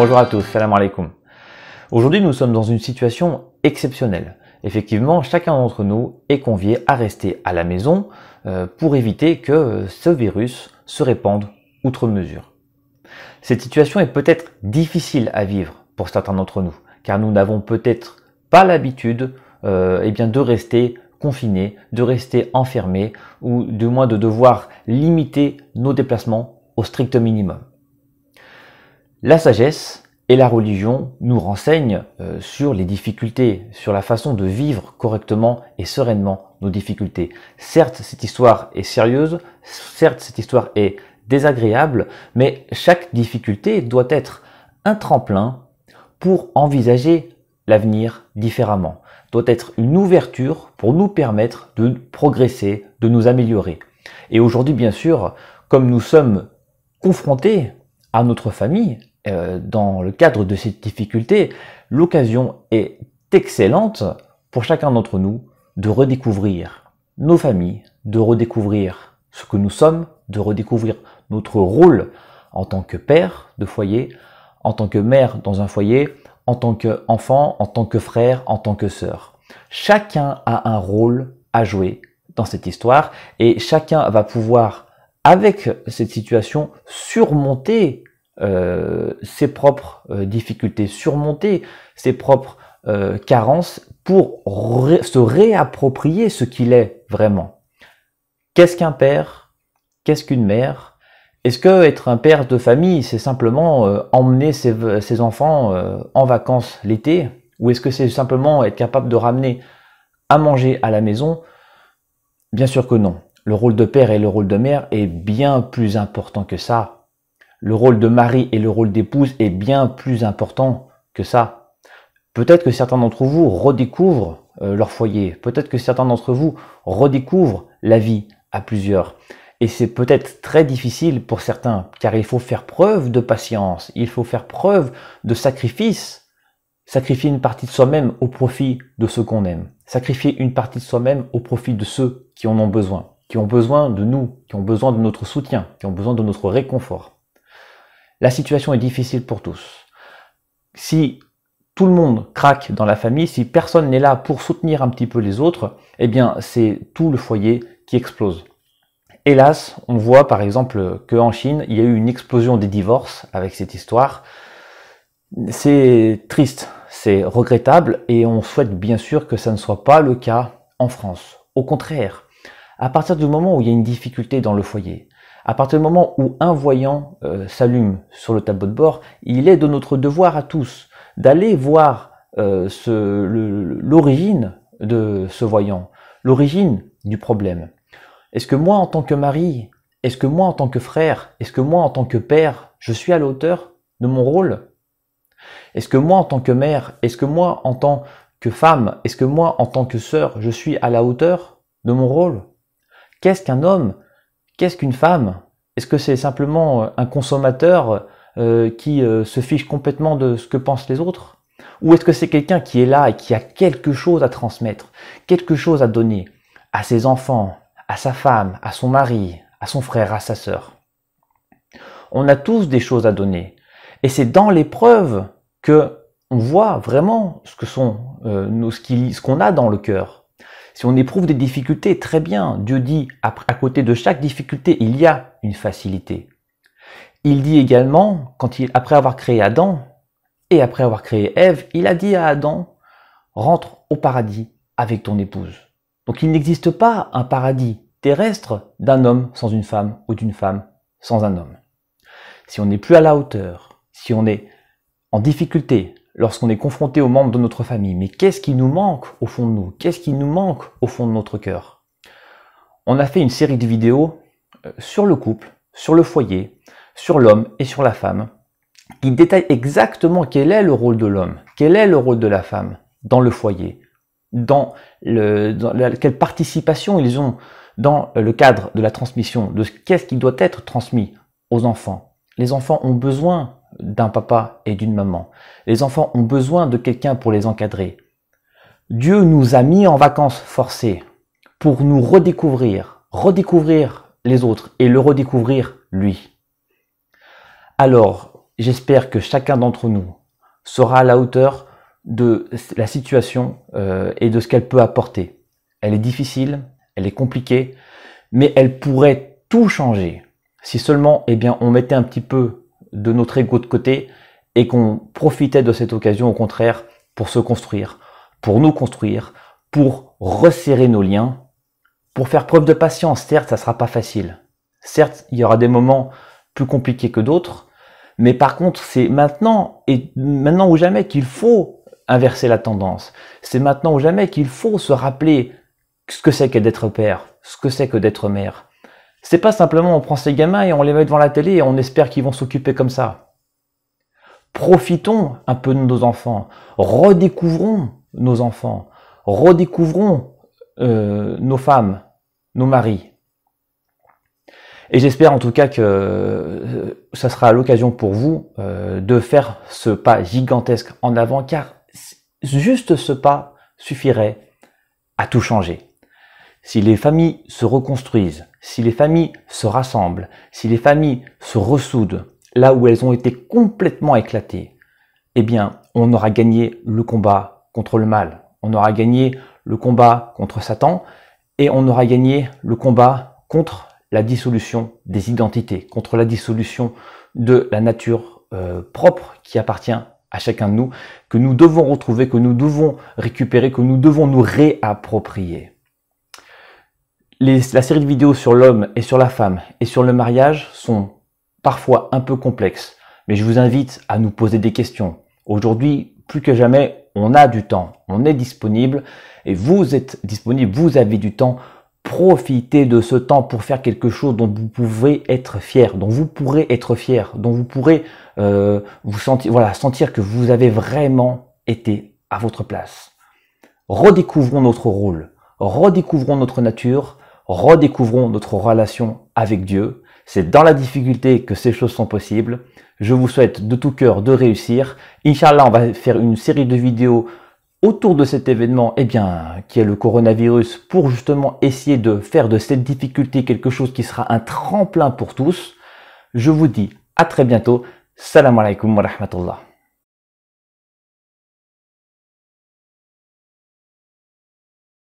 Bonjour à tous, salam alaikum. Aujourd'hui, nous sommes dans une situation exceptionnelle. Effectivement, chacun d'entre nous est convié à rester à la maison pour éviter que ce virus se répande outre mesure. Cette situation est peut-être difficile à vivre pour certains d'entre nous, car nous n'avons peut-être pas l'habitude de rester confinés, de rester enfermés, ou du moins de devoir limiter nos déplacements au strict minimum. La sagesse et la religion nous renseignent sur les difficultés, sur la façon de vivre correctement et sereinement nos difficultés. Certes, cette histoire est sérieuse, certes, cette histoire est désagréable, mais chaque difficulté doit être un tremplin pour envisager l'avenir différemment, doit être une ouverture pour nous permettre de progresser, de nous améliorer. Et aujourd'hui, bien sûr, comme nous sommes confrontés à notre famille, dans le cadre de cette difficulté, l'occasion est excellente pour chacun d'entre nous de redécouvrir nos familles, de redécouvrir ce que nous sommes, de redécouvrir notre rôle en tant que père de foyer, en tant que mère dans un foyer, en tant qu'enfant, en tant que frère, en tant que sœur. Chacun a un rôle à jouer dans cette histoire et chacun va pouvoir, avec cette situation, surmonter ses propres difficultés, surmonter ses propres carences pour se réapproprier ce qu'il est vraiment. Qu'est-ce qu'un père? Qu'est-ce qu'une mère? Est-ce que être un père de famille, c'est simplement emmener ses enfants en vacances l'été? Ou est-ce que c'est simplement être capable de ramener à manger à la maison? Bien sûr que non. Le rôle de père et le rôle de mère est bien plus important que ça. Le rôle de mari et le rôle d'épouse est bien plus important que ça. Peut-être que certains d'entre vous redécouvrent leur foyer. Peut-être que certains d'entre vous redécouvrent la vie à plusieurs. Et c'est peut-être très difficile pour certains, car il faut faire preuve de patience, il faut faire preuve de sacrifice. Sacrifier une partie de soi-même au profit de ceux qu'on aime. Sacrifier une partie de soi-même au profit de ceux qui en ont besoin, qui ont besoin de nous, qui ont besoin de notre soutien, qui ont besoin de notre réconfort. La situation est difficile pour tous. Si tout le monde craque dans la famille, si personne n'est là pour soutenir un petit peu les autres, eh bien c'est tout le foyer qui explose. Hélas, on voit par exemple qu'en Chine, il y a eu une explosion des divorces avec cette histoire. C'est triste, c'est regrettable et on souhaite bien sûr que ça ne soit pas le cas en France. Au contraire, à partir du moment où il y a une difficulté dans le foyer, à partir du moment où un voyant s'allume sur le tableau de bord, il est de notre devoir à tous d'aller voir l'origine de ce voyant, l'origine du problème. Est-ce que moi en tant que mari, est-ce que moi en tant que frère, est-ce que moi en tant que père, je suis à la hauteur de mon rôle? Est-ce que moi en tant que mère, est-ce que moi en tant que femme, est-ce que moi en tant que sœur, je suis à la hauteur de mon rôle? Qu'est-ce qu'un homme? Qu'est-ce qu'une femme? Est-ce que c'est simplement un consommateur qui se fiche complètement de ce que pensent les autres? Ou est-ce que c'est quelqu'un qui est là et qui a quelque chose à transmettre, quelque chose à donner à ses enfants, à sa femme, à son mari, à son frère, à sa sœur? On a tous des choses à donner. Et c'est dans l'épreuve que on voit vraiment ce qu'on a dans le cœur. Si on éprouve des difficultés, très bien. Dieu dit, à côté de chaque difficulté, il y a une facilité. Il dit également, après avoir créé Adam et après avoir créé Ève, il a dit à Adam, rentre au paradis avec ton épouse. Donc il n'existe pas un paradis terrestre d'un homme sans une femme ou d'une femme sans un homme. Si on n'est plus à la hauteur, si on est en difficulté, lorsqu'on est confronté aux membres de notre famille, mais qu'est-ce qui nous manque au fond de nous? Qu'est-ce qui nous manque au fond de notre cœur? On a fait une série de vidéos sur le couple, sur le foyer, sur l'homme et sur la femme, qui détaillent exactement quel est le rôle de l'homme, quel est le rôle de la femme dans le foyer, quelle participation ils ont dans le cadre de la transmission, de qu'est-ce qui doit être transmis aux enfants. Les enfants ont besoin d'un papa et d'une maman. Les enfants ont besoin de quelqu'un pour les encadrer. Dieu nous a mis en vacances forcées pour nous redécouvrir les autres et le redécouvrir lui. Alors, j'espère que chacun d'entre nous sera à la hauteur de la situation et de ce qu'elle peut apporter. Elle est difficile, elle est compliquée, mais elle pourrait tout changer si seulement on mettait un petit peu de notre ego de côté et qu'on profitait de cette occasion au contraire pour se construire, pour nous construire, pour resserrer nos liens, pour faire preuve de patience. Certes, ça sera pas facile. Certes, il y aura des moments plus compliqués que d'autres, mais par contre, c'est maintenant ou jamais qu'il faut inverser la tendance. C'est maintenant ou jamais qu'il faut se rappeler ce que c'est que d'être père, ce que c'est que d'être mère. C'est pas simplement on prend ces gamins et on les met devant la télé et on espère qu'ils vont s'occuper comme ça. Profitons un peu de nos enfants, redécouvrons nos enfants, redécouvrons nos femmes, nos maris. Et j'espère en tout cas que ça sera l'occasion pour vous de faire ce pas gigantesque en avant, car juste ce pas suffirait à tout changer. Si les familles se reconstruisent, si les familles se rassemblent, si les familles se ressoudent là où elles ont été complètement éclatées, eh bien, on aura gagné le combat contre le mal, on aura gagné le combat contre Satan et on aura gagné le combat contre la dissolution des identités, contre la dissolution de la nature propre qui appartient à chacun de nous, que nous devons retrouver, que nous devons récupérer, que nous devons nous réapproprier. La série de vidéos sur l'homme et sur la femme et sur le mariage sont parfois un peu complexes, mais je vous invite à nous poser des questions. Aujourd'hui, plus que jamais, on a du temps, on est disponible et vous êtes disponible, vous avez du temps. Profitez de ce temps pour faire quelque chose dont vous pouvez être fier, dont vous pourrez être fier, dont vous pourrez vous sentir que vous avez vraiment été à votre place. Redécouvrons notre rôle, redécouvrons notre nature, redécouvrons notre relation avec Dieu. C'est dans la difficulté que ces choses sont possibles. Je vous souhaite de tout cœur de réussir. Inch'Allah, on va faire une série de vidéos autour de cet événement, qui est le coronavirus, pour justement essayer de faire de cette difficulté quelque chose qui sera un tremplin pour tous. Je vous dis à très bientôt. Salam alaikum wa rahmatullah.